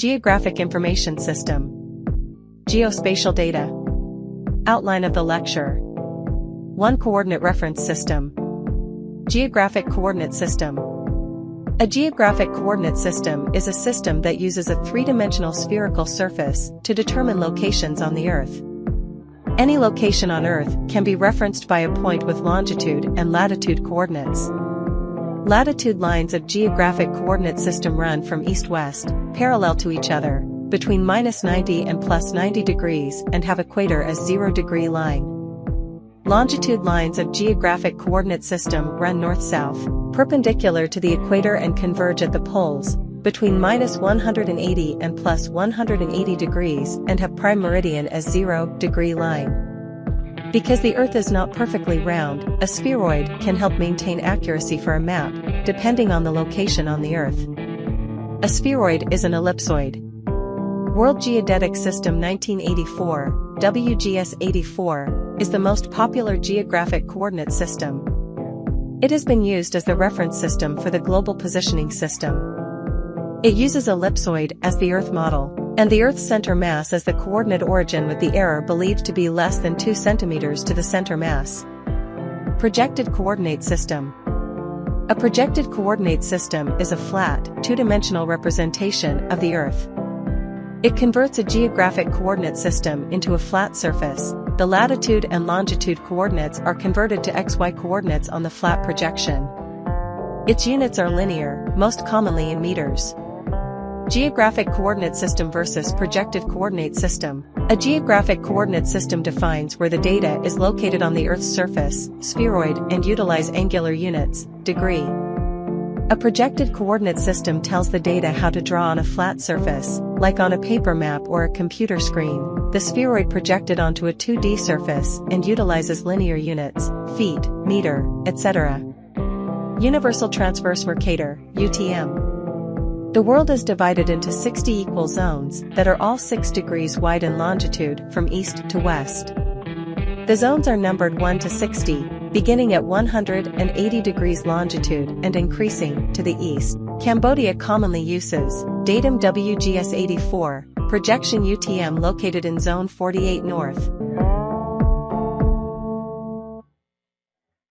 Geographic Information System. Geospatial data. Outline of the lecture. 1. Coordinate reference system. Geographic coordinate system. A geographic coordinate system is a system that uses a three-dimensional spherical surface to determine locations on the Earth. Any location on Earth can be referenced by a point with longitude and latitude coordinates. Latitude lines of geographic coordinate system run from east-west, parallel to each other, between -90 and +90 degrees and have equator as 0-degree line. Longitude lines of geographic coordinate system run north-south, perpendicular to the equator and converge at the poles, between -180 and +180 degrees and have prime meridian as 0-degree line. Because the Earth is not perfectly round, a spheroid can help maintain accuracy for a map, depending on the location on the Earth. A spheroid is an ellipsoid. World Geodetic System 1984, WGS-84, is the most popular geographic coordinate system. It has been used as the reference system for the Global Positioning System. It uses ellipsoid as the Earth model, and the Earth's center mass as the coordinate origin, with the error believed to be less than 2 centimeters to the center mass. Projected coordinate system. A projected coordinate system is a flat, two-dimensional representation of the Earth. It converts a geographic coordinate system into a flat surface. The latitude and longitude coordinates are converted to XY coordinates on the flat projection. Its units are linear, most commonly in meters. Geographic coordinate system versus projected coordinate system. A geographic coordinate system defines where the data is located on the Earth's surface, spheroid, and utilize angular units, degree. A projected coordinate system tells the data how to draw on a flat surface, like on a paper map or a computer screen, the spheroid projected onto a 2D surface and utilizes linear units, feet, meter, etc. Universal Transverse Mercator, UTM. The world is divided into 60 equal zones that are all 6 degrees wide in longitude from east to west. The zones are numbered 1 to 60, beginning at 180 degrees longitude and increasing to the east. Cambodia commonly uses datum WGS-84, projection UTM located in Zone 48 North.